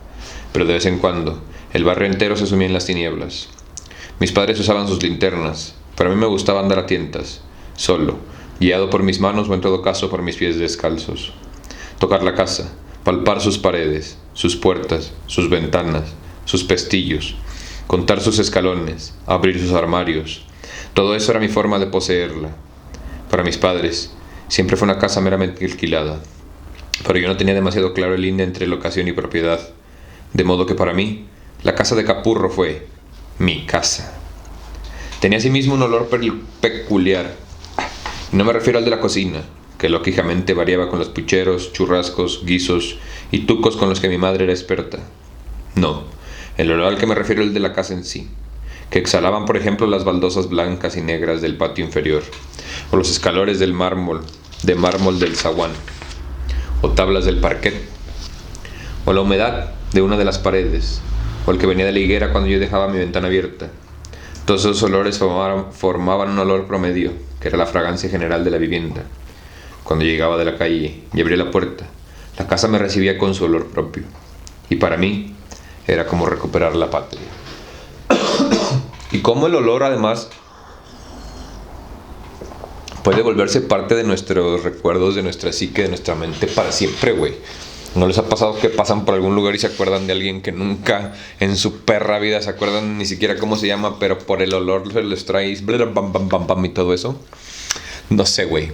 pero de vez en cuando el barrio entero se sumía en las tinieblas. Mis padres usaban sus linternas, pero a mí me gustaba andar a tientas, solo, guiado por mis manos o en todo caso por mis pies descalzos. Tocar la casa, palpar sus paredes, sus puertas, sus ventanas, sus pestillos, contar sus escalones, abrir sus armarios. Todo eso era mi forma de poseerla. Para mis padres, siempre fue una casa meramente alquilada, pero yo no tenía demasiado claro el linde entre locación y propiedad, de modo que para mí, la casa de Capurro fue mi casa. Tenía asimismo un olor peculiar, y no me refiero al de la cocina, que lógicamente variaba con los pucheros, churrascos, guisos y tucos con los que mi madre era experta. No, el olor al que me refiero es el de la casa en sí, que exhalaban por ejemplo las baldosas blancas y negras del patio inferior, o los escalones de mármol del zaguán, o tablas del parquet, o la humedad de una de las paredes, o el que venía de la higuera cuando yo dejaba mi ventana abierta. Todos esos olores formaban un olor promedio, que era la fragancia general de la vivienda. Cuando llegaba de la calle y abría la puerta, la casa me recibía con su olor propio, y para mí era como recuperar la patria. Y cómo el olor además puede volverse parte de nuestros recuerdos, de nuestra psique, de nuestra mente para siempre, güey. ¿No les ha pasado que pasan por algún lugar y se acuerdan de alguien que nunca en su perra vida se acuerdan ni siquiera cómo se llama, pero por el olor se les trae bam, bam, bam, bam y todo eso? No sé, güey.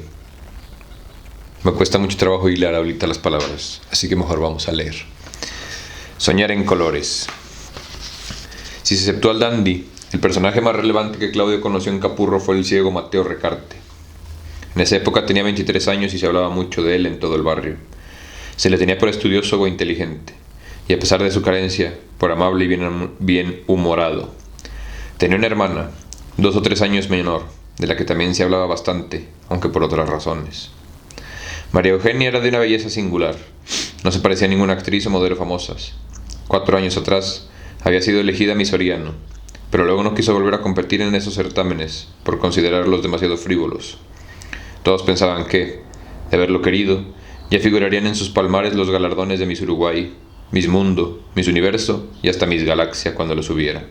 Me cuesta mucho trabajo hilar ahorita las palabras, así que mejor vamos a leer. Soñar en colores. Si se aceptó al dandy, el personaje más relevante que Claudio conoció en Capurro fue el ciego Mateo Recarte. En esa época tenía 23 años y se hablaba mucho de él en todo el barrio. Se le tenía por estudioso o inteligente, y a pesar de su carencia, por amable y bien humorado. Tenía una hermana, 2 o 3 años menor, de la que también se hablaba bastante, aunque por otras razones. María Eugenia era de una belleza singular. No se parecía a ninguna actriz o modelo famosas. 4 años atrás había sido elegida Miss Soriano, pero luego no quiso volver a competir en esos certámenes por considerarlos demasiado frívolos. Todos pensaban que, de haberlo querido, ya figurarían en sus palmares los galardones de Miss Uruguay, Miss Mundo, Miss Universo y hasta Miss Galaxia cuando los hubiera.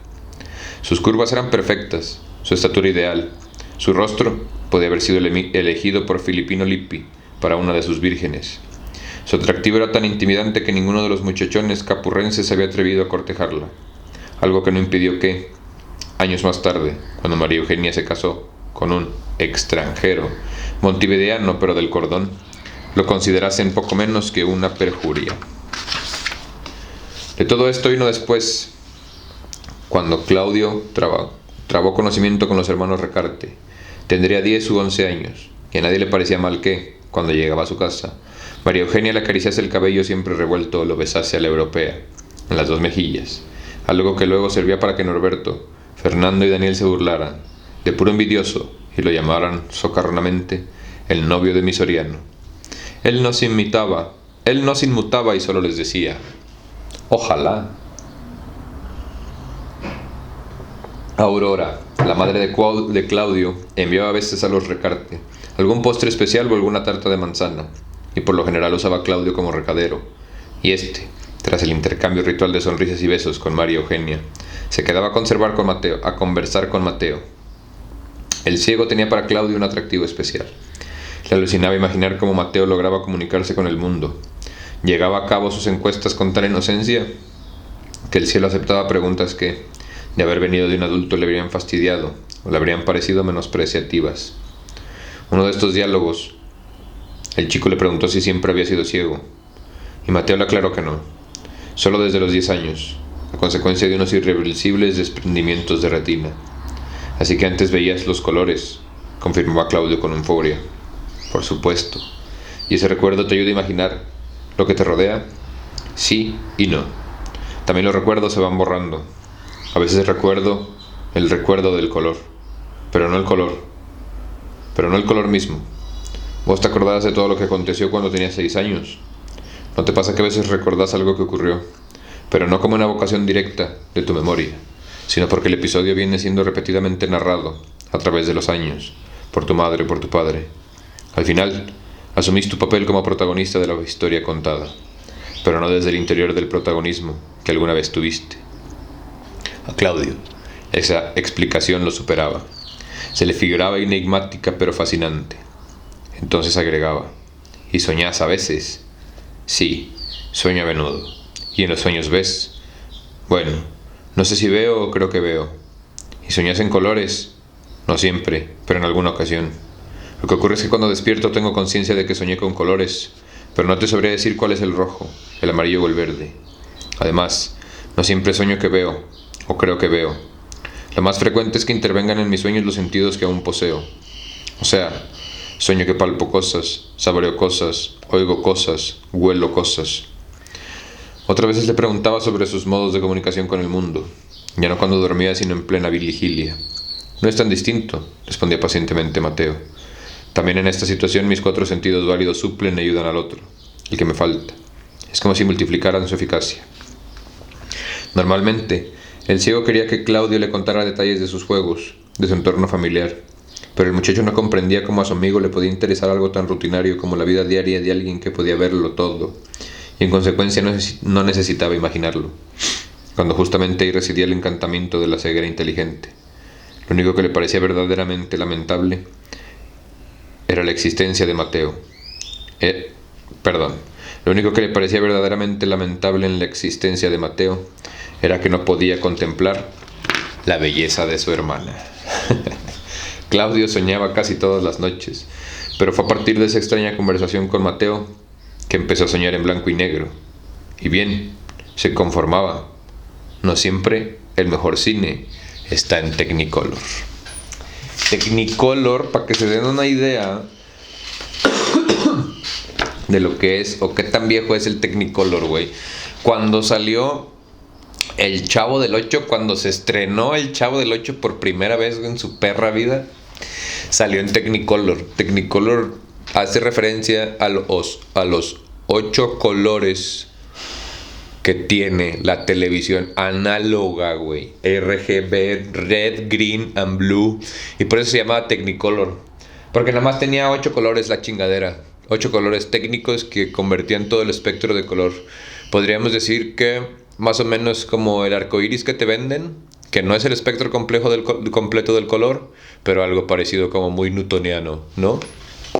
Sus curvas eran perfectas, su estatura ideal, su rostro podía haber sido elegido por Filipino Lippi para una de sus vírgenes. Su atractivo era tan intimidante que ninguno de los muchachones capurrenses se había atrevido a cortejarla, algo que no impidió que, años más tarde, cuando María Eugenia se casó con un extranjero, montevideano pero del cordón, lo considerasen poco menos que una perjuria. De todo esto vino después, cuando Claudio trabó conocimiento con los hermanos Recarte. Tendría 10 u 11 años, y a nadie le parecía mal que, cuando llegaba a su casa, María Eugenia le acariciase el cabello siempre revuelto o lo besase a la europea, en las 2 mejillas, algo que luego servía para que Norberto, Fernando y Daniel se burlaran, de puro envidioso, y lo llamaran socarronamente el novio de Miss Soriano. Él no se inmutaba y solo les decía: ojalá. Aurora, la madre de Claudio, enviaba a veces a los Recarte algún postre especial o alguna tarta de manzana, y por lo general usaba a Claudio como recadero, y tras el intercambio ritual de sonrisas y besos con María Eugenia, se quedaba a conversar con Mateo. El ciego tenía para Claudio un atractivo especial. Le alucinaba imaginar cómo Mateo lograba comunicarse con el mundo. Llegaba a cabo sus encuestas con tal inocencia que el cielo aceptaba preguntas que, de haber venido de un adulto, le habrían fastidiado o le habrían parecido menospreciativas. Uno de estos diálogos, el chico le preguntó si siempre había sido ciego, y Mateo le aclaró que no, solo desde los 10 años, a consecuencia de unos irreversibles desprendimientos de retina. Así que antes veías los colores, confirmaba Claudio con euforia. Por supuesto. ¿Y ese recuerdo te ayuda a imaginar lo que te rodea? Sí y no. También los recuerdos se van borrando. A veces recuerdo el recuerdo del color, pero no el color mismo. Vos te acordás de todo lo que aconteció cuando tenías 6 años. ¿No te pasa que a veces recordás algo que ocurrió, pero no como una evocación directa de tu memoria, sino porque el episodio viene siendo repetidamente narrado a través de los años, por tu madre o por tu padre? Al final, asumís tu papel como protagonista de la historia contada, pero no desde el interior del protagonismo que alguna vez tuviste. A Claudio, esa explicación lo superaba. Se le figuraba enigmática pero fascinante. Entonces agregaba: ¿y soñás a veces? Sí, sueño a menudo. ¿Y en los sueños ves? Bueno, no sé si veo o creo que veo. ¿Y soñás en colores? No siempre, pero en alguna ocasión. Lo que ocurre es que cuando despierto tengo conciencia de que soñé con colores, pero no te sabría decir cuál es el rojo, el amarillo o el verde. Además, no siempre sueño que veo, o creo que veo. Lo más frecuente es que intervengan en mis sueños los sentidos que aún poseo. O sea, sueño que palpo cosas, saboreo cosas, oigo cosas, huelo cosas. Otras veces le preguntaba sobre sus modos de comunicación con el mundo, ya no cuando dormía sino en plena vigilia. No es tan distinto, respondía pacientemente Mateo. También en esta situación mis 4 sentidos válidos suplen y ayudan al otro, el que me falta. Es como si multiplicaran su eficacia. Normalmente, el ciego quería que Claudio le contara detalles de sus juegos, de su entorno familiar, pero el muchacho no comprendía cómo a su amigo le podía interesar algo tan rutinario como la vida diaria de alguien que podía verlo todo, y en consecuencia no necesitaba imaginarlo, cuando justamente ahí residía el encantamiento de la ceguera inteligente. Lo único que le parecía verdaderamente lamentable era la existencia de Mateo. Lo único que le parecía verdaderamente lamentable en la existencia de Mateo era que no podía contemplar la belleza de su hermana. Claudio soñaba casi todas las noches, pero fue a partir de esa extraña conversación con Mateo que empezó a soñar en blanco y negro. Y bien, se conformaba. No siempre el mejor cine está en Technicolor. Technicolor, para que se den una idea de lo que es o qué tan viejo es el Technicolor, güey. Cuando salió El Chavo del Ocho, cuando se estrenó El Chavo del Ocho por primera vez en su perra vida, salió en Technicolor. Technicolor hace referencia a los 8 colores que tiene la televisión análoga, güey. RGB, Red, Green and Blue. Y por eso se llamaba Technicolor, porque nada más tenía 8 colores la chingadera. 8 colores técnicos que convertían todo el espectro de color. Podríamos decir que más o menos como el arco iris que te venden, que no es el espectro completo del color, pero algo parecido como muy newtoniano, ¿no?